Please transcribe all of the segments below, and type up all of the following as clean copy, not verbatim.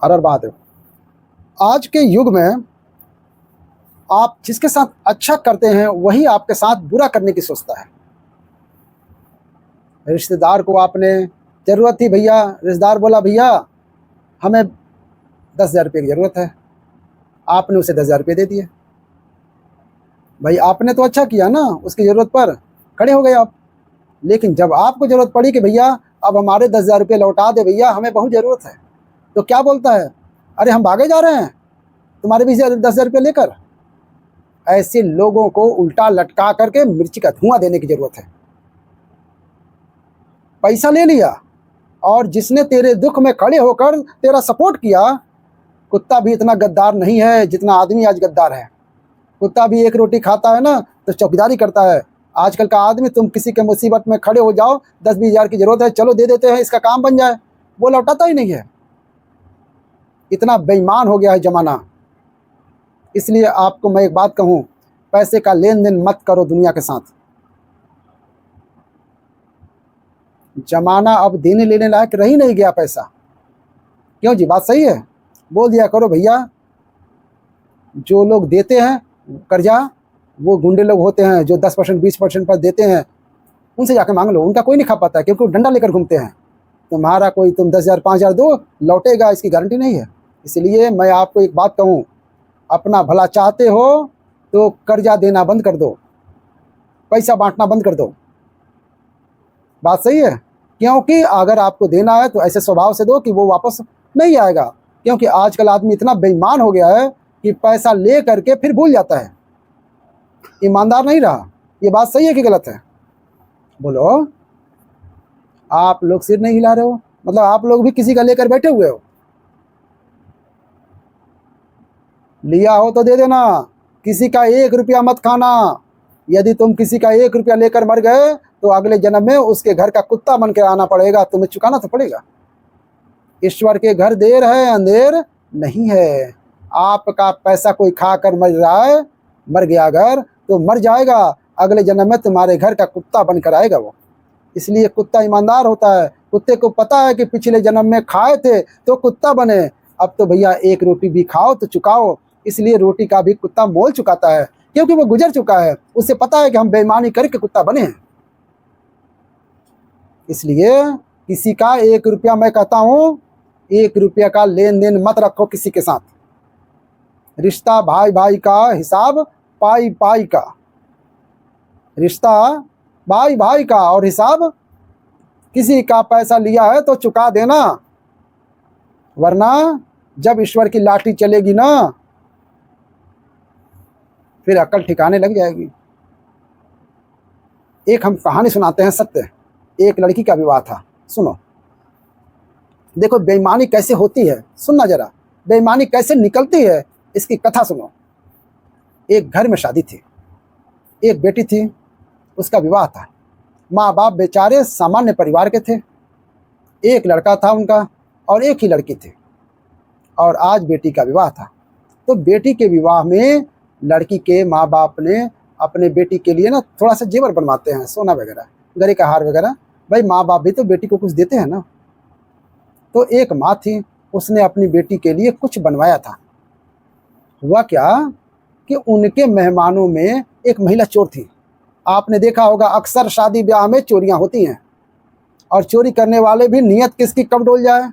हर हर महादेव। आज के युग में आप जिसके साथ अच्छा करते हैं वही आपके साथ बुरा करने की सोचता है। रिश्तेदार को आपने ज़रूरत थी, भैया रिश्तेदार बोला भैया हमें 10,000 रुपये की ज़रूरत है, आपने उसे 10,000 रुपये दे दिए। भाई आपने तो अच्छा किया ना, उसकी ज़रूरत पर खड़े हो गए आप। लेकिन जब आपको ज़रूरत पड़ी कि भैया अब हमारे 10,000 रुपये लौटा दे भैया, हमें बहुत ज़रूरत है, तो क्या बोलता है, अरे हम भागे जा रहे हैं तुम्हारे भी 10,000 रुपये लेकर। ऐसे लोगों को उल्टा लटका करके मिर्ची का धुआं देने की ज़रूरत है। पैसा ले लिया और जिसने तेरे दुख में खड़े होकर तेरा सपोर्ट किया, कुत्ता भी इतना गद्दार नहीं है जितना आदमी आज गद्दार है। कुत्ता भी एक रोटी खाता है ना तो चौकीदारी करता है। आजकल का आदमी, तुम किसी के मुसीबत में खड़े हो जाओ, 10-20 हज़ार की ज़रूरत है, चलो दे देते हैं, इसका काम बन जाए, वो लौटाता ही नहीं है। इतना बेईमान हो गया है ज़माना। इसलिए आपको मैं एक बात कहूँ, पैसे का लेन देन मत करो दुनिया के साथ। ज़माना अब देने लेने लायक रह ही नहीं गया पैसा। क्यों जी, बात सही है। बोल दिया करो भैया, जो लोग देते हैं कर्जा वो गुंडे लोग होते हैं, जो 10% 20% पर देते हैं, उनसे जाके मांग लो, उनका कोई नहीं खा पाता है, क्योंकि वो डंडा लेकर घूमते हैं। तुम्हारा कोई, तुम 10,000 5,000 दो, लौटेगा इसकी गारंटी नहीं है। इसलिए मैं आपको एक बात कहूँ, अपना भला चाहते हो तो कर्जा देना बंद कर दो, पैसा बांटना बंद कर दो। बात सही है। क्योंकि अगर आपको देना है तो ऐसे स्वभाव से दो कि वो वापस नहीं आएगा। क्योंकि आजकल आदमी इतना बेईमान हो गया है कि पैसा ले करके फिर भूल जाता है, ईमानदार नहीं रहा। ये बात सही है कि गलत है? बोलो। आप लोग सिर नहीं हिला रहे हो, मतलब आप लोग भी किसी का लेकर बैठे हुए हो। लिया हो तो दे देना, किसी का 1 रुपया मत खाना। यदि तुम किसी का 1 रुपया लेकर मर गए तो अगले जन्म में उसके घर का कुत्ता बन के आना पड़ेगा, तुम्हें चुकाना तो पड़ेगा। ईश्वर के घर देर है अंधेर नहीं है। आपका पैसा कोई खा कर मर रहा है, मर गया अगर तो मर जाएगा, अगले जन्म में तुम्हारे घर का कुत्ता बनकर आएगा वो। इसलिए कुत्ता ईमानदार होता है। कुत्ते को पता है कि पिछले जन्म में खाए थे तो कुत्ता बने, अब तो भैया 1 रोटी भी खाओ तो चुकाओ। इसलिए रोटी का भी कुत्ता मोल चुकाता है, क्योंकि वो गुजर चुका है, उसे पता है कि हम बेईमानी करके कुत्ता बने हैं। इसलिए किसी का 1 रुपया, मैं कहता हूँ 1 रुपया का लेन देन मत रखो किसी के साथ। रिश्ता भाई भाई का, हिसाब पाई पाई का। रिश्ता भाई भाई का और हिसाब, किसी का पैसा लिया है तो चुका देना, वरना जब ईश्वर की लाठी चलेगी ना फिर अकल ठिकाने लग जाएगी। एक हम कहानी सुनाते हैं, सत्य। एक लड़की का विवाह था, सुनो। देखो बेईमानी कैसे होती है, सुनना जरा, बेईमानी कैसे निकलती है, इसकी कथा सुनो। एक घर में शादी थी, एक बेटी थी, उसका विवाह था। माँ बाप बेचारे सामान्य परिवार के थे। एक लड़का था उनका और एक ही लड़की थी, और आज बेटी का विवाह था। तो बेटी के विवाह में लड़की के माँ बाप ने अपने बेटी के लिए ना थोड़ा सा जेवर बनवाते हैं, सोना वगैरह, गले का हार वगैरह। भाई माँ बाप भी तो बेटी को कुछ देते हैं ना। तो एक माँ थी, उसने अपनी बेटी के लिए कुछ बनवाया था। हुआ क्या कि उनके मेहमानों में एक महिला चोर थी। आपने देखा होगा अक्सर शादी ब्याह में चोरियां होती हैं, और चोरी करने वाले भी नियत किसकी कब डोल जाए।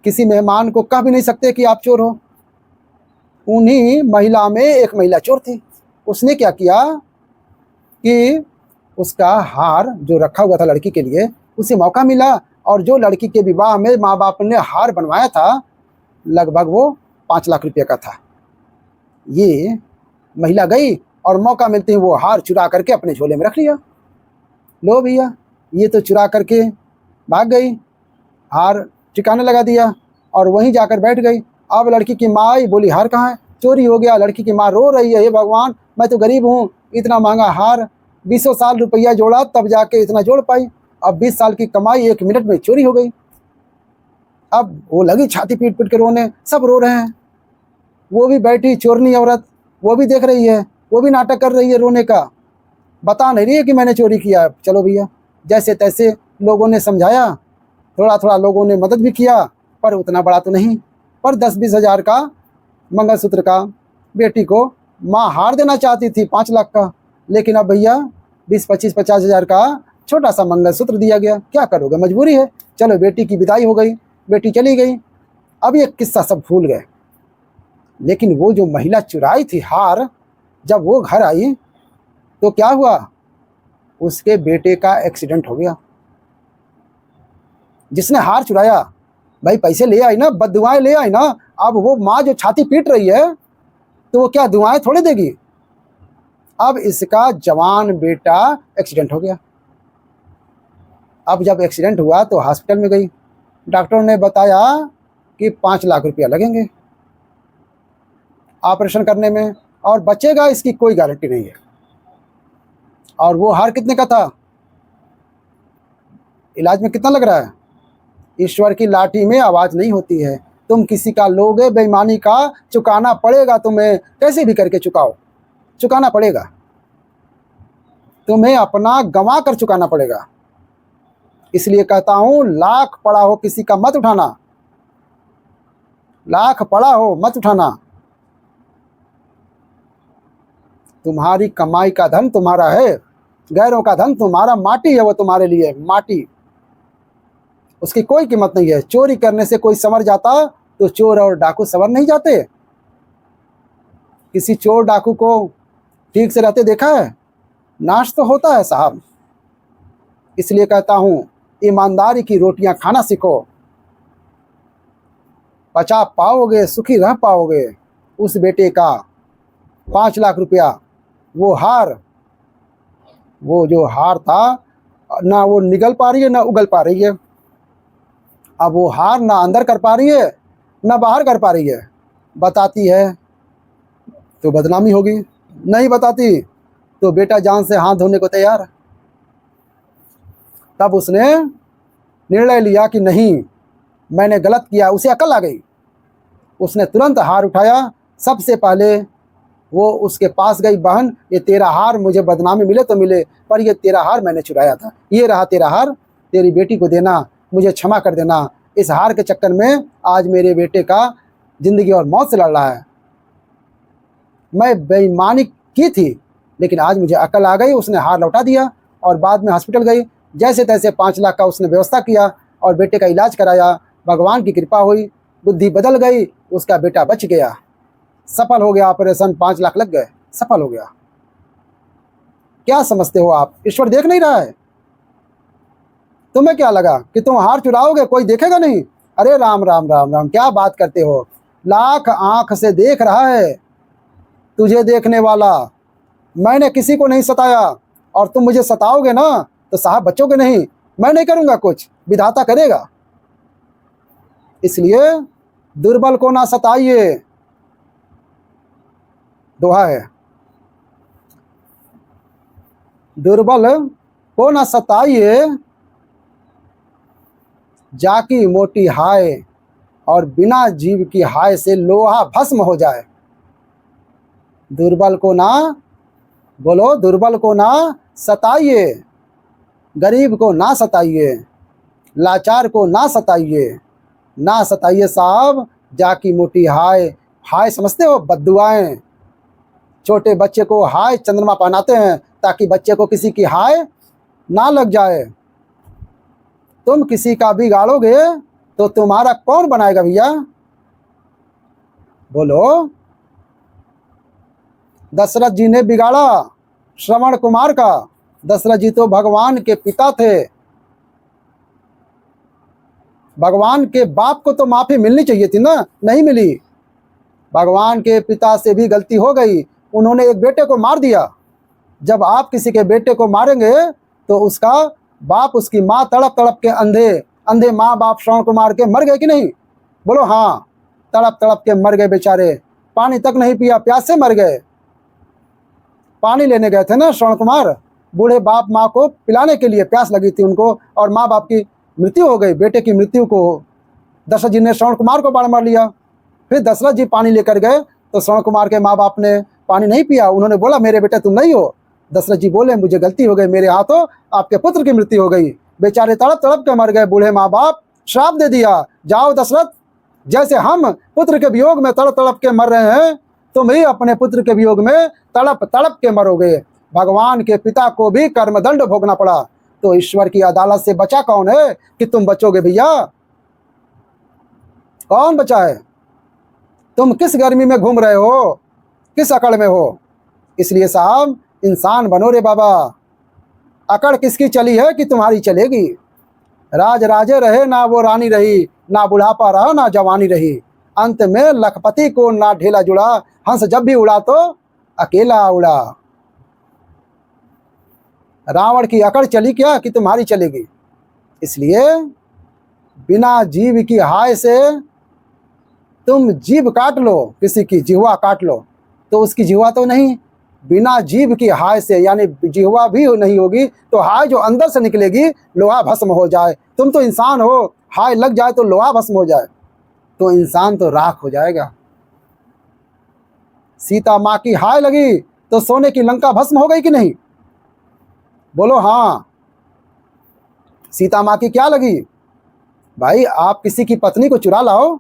किसी मेहमान को कह भी नहीं सकते कि आप चोर हो। उन्हीं महिला में एक महिला चोर थी। उसने क्या किया कि उसका हार जो रखा हुआ था लड़की के लिए, उसे मौका मिला, और जो लड़की के विवाह में माँ बाप ने हार बनवाया था, लगभग वो 5 लाख रुपये का था। ये महिला गई और मौका मिलते ही वो हार चुरा करके अपने झोले में रख लिया। लो भैया, ये तो चुरा करके भाग गई, हार ठिकाने लगा दिया और वहीं जाकर बैठ गई। अब लड़की की माँ आई, बोली हार कहाँ है, चोरी हो गया। लड़की की माँ रो रही है, हे भगवान, मैं तो गरीब हूँ, इतना महंगा हार 20 साल रुपया जोड़ा तब जाके इतना जोड़ पाई, अब 20 साल की कमाई 1 मिनट में चोरी हो गई। अब वो लगी छाती पीट पीट के रोने, सब रो रहे हैं। वो भी बैठी चोरनी औरत, वो भी देख रही है, वो भी नाटक कर रही है रोने का, बता नहीं रही है कि मैंने चोरी किया। चलो भैया, जैसे तैसे लोगों ने समझाया, थोड़ा थोड़ा लोगों ने मदद भी किया, पर उतना बड़ा तो नहीं, पर 10-20 हज़ार का मंगलसूत्र का बेटी को माँ हार देना चाहती थी 5 लाख का, लेकिन अब भैया 20-25-50 हज़ार का छोटा सा मंगलसूत्र दिया गया। क्या करोगे, मजबूरी है। चलो बेटी की विदाई हो गई, बेटी चली गई। अब ये किस्सा सब भूल गए, लेकिन वो जो महिला चुराई थी हार, जब वो घर आई तो क्या हुआ, उसके बेटे का एक्सीडेंट हो गया। जिसने हार चुराया भाई पैसे ले आई ना, बददुआएं ले आई ना। अब वो माँ जो छाती पीट रही है तो वो क्या दुआएं थोड़ी देगी। अब इसका जवान बेटा एक्सीडेंट हो गया। अब जब एक्सीडेंट हुआ तो हॉस्पिटल में गई, डॉक्टरों ने बताया कि 5 लाख रुपया लगेंगे ऑपरेशन करने में, और बचेगा इसकी कोई गारंटी नहीं है। और वो हार कितने का था, इलाज में कितना लग रहा है। ईश्वर की लाठी में आवाज़ नहीं होती है। तुम किसी का लोगे बेईमानी का, चुकाना पड़ेगा तुम्हें, कैसे भी करके चुकाओ, चुकाना पड़ेगा तुम्हें, अपना गंवा कर चुकाना पड़ेगा। इसलिए कहता हूं लाख पड़ा हो किसी का मत उठाना, लाख पड़ा हो मत उठाना। तुम्हारी कमाई का धन तुम्हारा है, गैरों का धन तुम्हारा माटी है, वो तुम्हारे लिए माटी, उसकी कोई कीमत नहीं है। चोरी करने से कोई संवर जाता तो चोर और डाकू संवर नहीं जाते। किसी चोर डाकू को ठीक से रहते देखा है, नाश तो होता है साहब। इसलिए कहता हूं ईमानदारी की रोटियां खाना सीखो, पचा पाओगे, सुखी रह पाओगे। उस बेटे का 5 लाख रुपया, वो हार, वो जो हार था ना वो निगल पा रही है ना उगल पा रही है। अब वो हार ना अंदर कर पा रही है ना बाहर कर पा रही है। बताती है तो बदनामी होगी, नहीं बताती तो बेटा जान से हाथ धोने को तैयार। तब उसने निर्णय लिया कि नहीं, मैंने गलत किया। उसे अकल आ गई, उसने तुरंत हार उठाया। सबसे पहले वो उसके पास गई, बहन ये तेरा हार, मुझे बदनामी मिले तो मिले, पर ये तेरा हार मैंने चुराया था, ये रहा तेरा हार, तेरी बेटी को देना, मुझे क्षमा कर देना। इस हार के चक्कर में आज मेरे बेटे का ज़िंदगी और मौत से लड़ रहा है। मैं बेईमानी की थी, लेकिन आज मुझे अकल आ गई। उसने हार लौटा दिया और बाद में हॉस्पिटल गई, जैसे तैसे 5 लाख का उसने व्यवस्था किया और बेटे का इलाज कराया। भगवान की कृपा हुई, बुद्धि बदल गई, उसका बेटा बच गया, सफल हो गया ऑपरेशन, 5 लाख लग गए, सफल हो गया। क्या समझते हो आप, ईश्वर देख नहीं रहा है? तुम्हें क्या लगा कि तुम हार चुराओगे, कोई देखेगा नहीं? अरे राम राम राम राम, क्या बात करते हो। लाख आंख से देख रहा है तुझे देखने वाला। मैंने किसी को नहीं सताया, और तुम मुझे सताओगे ना तो साहब बच्चोगे नहीं। मैं नहीं करूंगा कुछ, विधाता करेगा। इसलिए दुर्बल को ना सताइए, दोहा है, दुर्बल को ना सताइए, जाकी मोटी हाय, और बिना जीव की हाय से लोहा भस्म हो जाए। दुर्बल को ना, बोलो, दुर्बल को ना सताइए, गरीब को ना सताइए, लाचार को ना सताइए, ना सताइए साहब, जाकी मोटी हाय। हाय समझते हो, बद्दुआएं। छोटे बच्चे को हाय चंद्रमा पहनाते हैं ताकि बच्चे को किसी की हाय ना लग जाए। तुम किसी का बिगाड़ोगे तो तुम्हारा कौन बनाएगा भैया, बोलो? दशरथ जी ने बिगाड़ा श्रवण कुमार का। दशरथ जी तो भगवान के पिता थे, भगवान के बाप को तो माफी मिलनी चाहिए थी ना, नहीं मिली। भगवान के पिता से भी गलती हो गई, उन्होंने एक बेटे को मार दिया। जब आप किसी के बेटे को मारेंगे तो उसका बाप, उसकी माँ तड़प तड़प के, अंधे अंधे माँ बाप श्रवण कुमार के मर गए कि नहीं, बोलो? हाँ, तड़प तड़प के मर गए बेचारे, पानी तक नहीं पिया, प्यास से मर गए। पानी लेने गए थे ना श्रवण कुमार, बूढ़े बाप माँ को पिलाने के लिए, प्यास लगी थी उनको, और माँ बाप की मृत्यु हो गई। बेटे की मृत्यु को दशरथ जी ने श्रवण कुमार को बाढ़ मार लिया। फिर दशरथ जी पानी लेकर गए तो श्रवण कुमार के माँ बाप ने पानी नहीं पिया। उन्होंने बोला मेरे बेटे तुम नहीं हो। दशरथ जी बोले मुझे गलती हो गई, मेरे हाथों आपके पुत्र की मृत्यु हो गई। बेचारे तड़प तड़प के मर गए, बूढ़े माँ बाप श्राप दे दिया, जाओ दशरथ जैसे हम पुत्र के वियोग में तड़प तड़प के मर रहे हैं, तुम ही अपने पुत्र के वियोग में तड़प तड़प के मरोगे। भगवान के पिता को भी कर्मदंड भोगना पड़ा, तो ईश्वर की अदालत से बचा कौन है कि तुम बचोगे भैया? कौन बचा है? तुम किस गर्मी में घूम रहे हो, किस अकड़ में हो? इसलिए साहब इंसान बनो रे बाबा। अकड़ किसकी चली है कि तुम्हारी चलेगी? राज राजे रहे ना वो रानी रही, ना बुढ़ापा रहा ना जवानी रही, अंत में लखपति को ना ढेला जुड़ा, हंस जब भी उड़ा तो अकेला उड़ा। रावण की अकड़ चली क्या कि तुम्हारी चलेगी? इसलिए बिना जीव की हाय से तुम जीभ काट लो, किसी की जिह्वा काट लो तो उसकी जिह्वा तो नहीं, बिना जीभ की हाय से यानी जिह्वा भी नहीं होगी तो हाय जो अंदर से निकलेगी लोहा भस्म हो जाए। तुम तो इंसान हो, हाय लग जाए तो लोहा भस्म हो जाए तो इंसान तो राख हो जाएगा। सीता माँ की हाय लगी तो सोने की लंका भस्म हो गई कि नहीं? बोलो हाँ। सीता माँ की क्या लगी? भाई आप किसी की पत्नी को चुरा लाओ,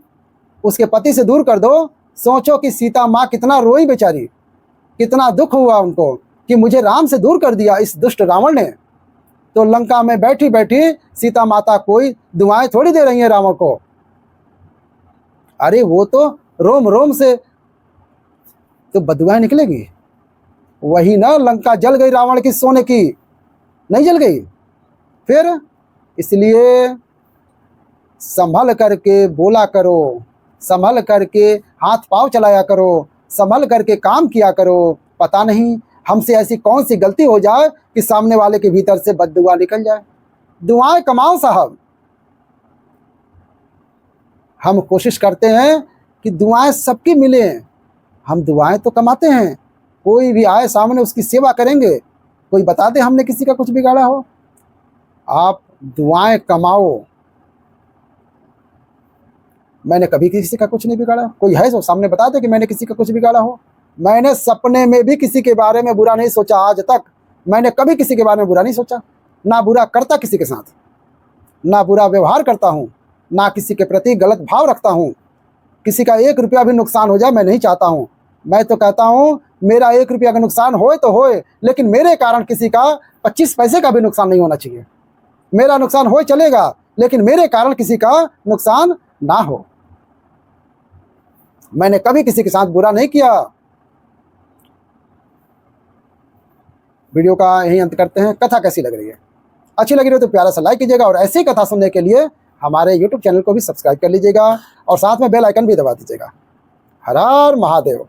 उसके पति से दूर कर दो, सोचो कि सीता माँ कितना रोई बेचारी, कितना दुख हुआ उनको कि मुझे राम से दूर कर दिया इस दुष्ट रावण ने। तो लंका में बैठी बैठी सीता माता कोई दुआएं थोड़ी दे रही हैं रावण को। अरे वो तो रोम रोम से तो बदुआएं निकलेगी। वही ना, लंका जल गई रावण की सोने की, नहीं जल गई? फिर इसलिए संभल करके बोला करो, संभल करके हाथ पांव चलाया करो, संभल करके काम किया करो। पता नहीं हमसे ऐसी कौन सी गलती हो जाए कि सामने वाले के भीतर से बददुआ निकल जाए। दुआएं कमाओ साहब। हम कोशिश करते हैं कि दुआएं सबकी मिले, हम दुआएं तो कमाते हैं। कोई भी आए सामने उसकी सेवा करेंगे। कोई बता दे हमने किसी का कुछ बिगाड़ा हो? आप दुआएं कमाओ। मैंने कभी किसी का कुछ नहीं बिगाड़ा। कोई है जो सामने बता दे कि मैंने किसी का कुछ बिगाड़ा हो? मैंने सपने में भी किसी के बारे में बुरा नहीं सोचा। आज तक मैंने कभी किसी के बारे में बुरा नहीं सोचा, ना बुरा करता किसी के साथ, ना बुरा व्यवहार करता हूँ, ना किसी के प्रति गलत भाव रखता हूँ। किसी का 1 रुपया भी नुकसान हो जाए मैं नहीं चाहता हूँ। मैं तो कहता हूँ मेरा 1 रुपया का नुकसान होए तो होए, लेकिन मेरे कारण किसी का 25 पैसे का भी नुकसान नहीं होना चाहिए। मेरा नुकसान हो चलेगा, लेकिन मेरे कारण किसी का नुकसान ना हो। मैंने कभी किसी के साथ बुरा नहीं किया। वीडियो का यही अंत करते हैं। कथा कैसी लग रही है? अच्छी लग रही है तो प्यारा सा लाइक कीजिएगा, और ऐसी कथा सुनने के लिए हमारे YouTube चैनल को भी सब्सक्राइब कर लीजिएगा और साथ में बेल आइकन भी दबा दीजिएगा। हर हर महादेव।